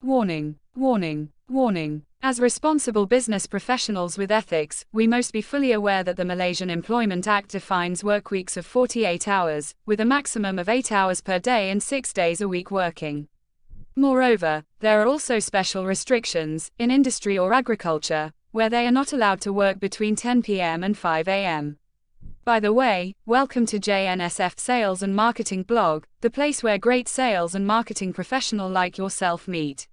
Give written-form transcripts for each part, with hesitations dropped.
Warning, warning, warning. As responsible business professionals with ethics, we must be fully aware that the Malaysian Employment Act defines work weeks of 48 hours, with a maximum of 8 hours per day and 6 days a week working. Moreover, there are also special restrictions, in industry or agriculture, where they are not allowed to work between 10 p.m. and 5 a.m. By the way, welcome to JNSF Sales and Marketing blog, the place where great sales and marketing professional like yourself meet.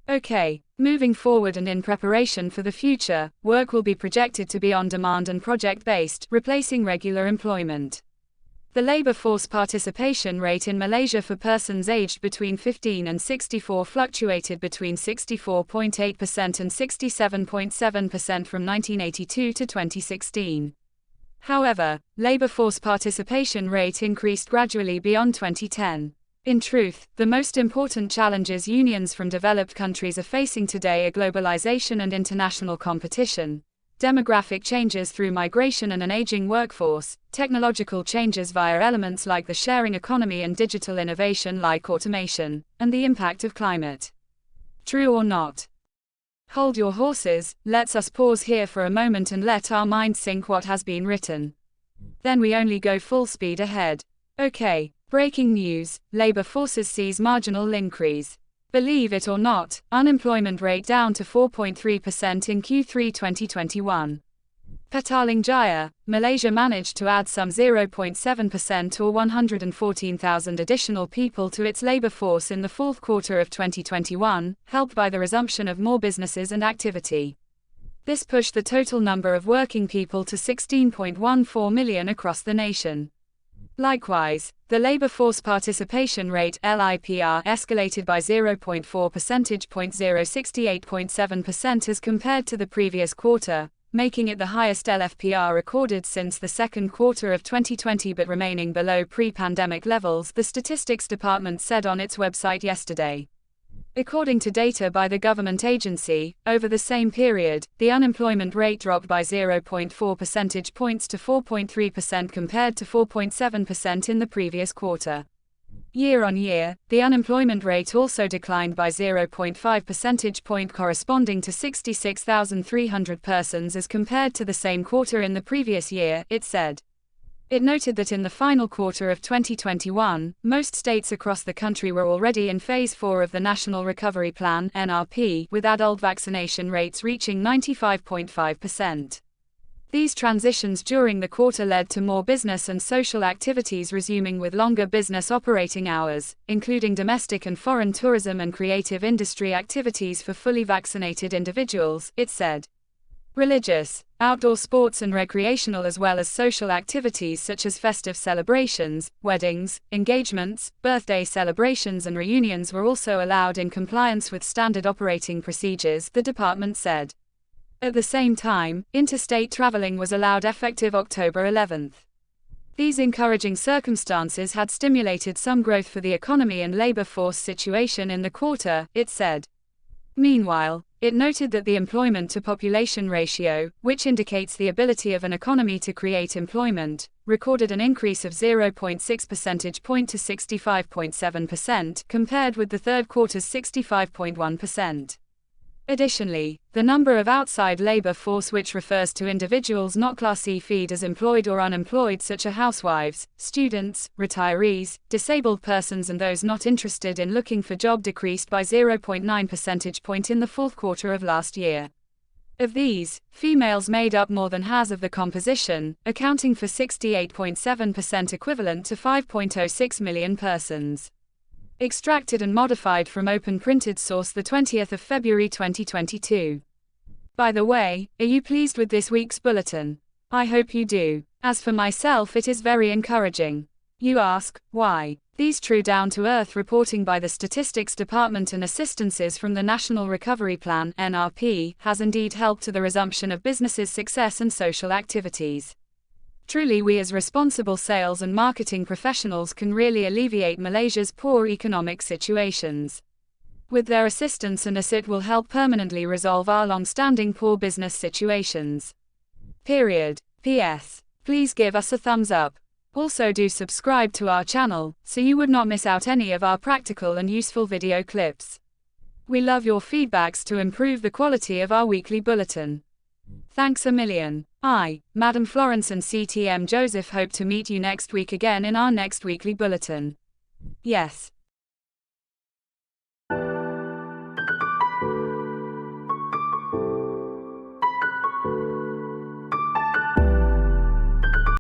Okay, moving forward and in preparation for the future, work will be projected to be on demand and project-based, replacing regular employment. The labor force participation rate in Malaysia for persons aged between 15 and 64 fluctuated between 64.8% and 67.7% from 1982 to 2016. However, labor force participation rate increased gradually beyond 2010. In truth, the most important challenges unions from developed countries are facing today are globalization and international competition, demographic changes through migration and an aging workforce, technological changes via elements like the sharing economy and digital innovation like automation, and the impact of climate. True or not? Hold your horses, let's us pause here for a moment and let our mind sink what has been written. Then we only go full speed ahead. Okay, breaking news, labor forces sees marginal increase. Believe it or not, unemployment rate down to 4.3% in Q3 2021. Petaling Jaya, Malaysia managed to add some 0.7% or 114,000 additional people to its labor force in the fourth quarter of 2021, helped by the resumption of more businesses and activity. This pushed the total number of working people to 16.14 million across the nation. Likewise, the labor force participation rate (LIPR) escalated by 0.4 percentage point 68.7% as compared to the previous quarter, making it the highest LFPR recorded since the second quarter of 2020 but remaining below pre-pandemic levels, the Statistics Department said on its website yesterday. According to data by the government agency, over the same period, the unemployment rate dropped by 0.4 percentage points to 4.3% compared to 4.7% in the previous quarter. Year on year, the unemployment rate also declined by 0.5 percentage point corresponding to 66,300 persons as compared to the same quarter in the previous year, it said. It noted that in the final quarter of 2021, most states across the country were already in Phase 4 of the National Recovery Plan (NRP), with adult vaccination rates reaching 95.5%. These transitions during the quarter led to more business and social activities resuming with longer business operating hours, including domestic and foreign tourism and creative industry activities for fully vaccinated individuals, it said. Religious, outdoor sports and recreational as well as social activities such as festive celebrations, weddings, engagements, birthday celebrations and reunions were also allowed in compliance with standard operating procedures, the department said. At the same time, interstate traveling was allowed effective October 11. These encouraging circumstances had stimulated some growth for the economy and labor force situation in the quarter, it said. Meanwhile, it noted that the employment-to-population ratio, which indicates the ability of an economy to create employment, recorded an increase of 0.6 percentage point to 65.7% compared with the third quarter's 65.1%. Additionally, the number of outside labor force, which refers to individuals not classified as employed or unemployed such as housewives, students, retirees, disabled persons and those not interested in looking for job decreased by 0.9 percentage point in the fourth quarter of last year. Of these, females made up more than half of the composition, accounting for 68.7% equivalent to 5.06 million persons. Extracted and modified from open printed source the 20th of February 2022. By the way, are you pleased with this week's bulletin? I hope you do. As for myself, it is very encouraging. You ask, why? These true down-to-earth reporting by the Statistics Department and assistances from the National Recovery Plan (NRP) has indeed helped to the resumption of businesses' success and social activities. Truly, we as responsible sales and marketing professionals can really alleviate Malaysia's poor economic situations. With their assistance and us, it will help permanently resolve our long-standing poor business situations. Period. P.S. Please give us a thumbs up. Also do subscribe to our channel, so you would not miss out any of our practical and useful video clips. We love your feedbacks to improve the quality of our weekly bulletin. Thanks a million. I, Madam Florence and CTM Joseph hope to meet you next week again in our next weekly bulletin. Yes.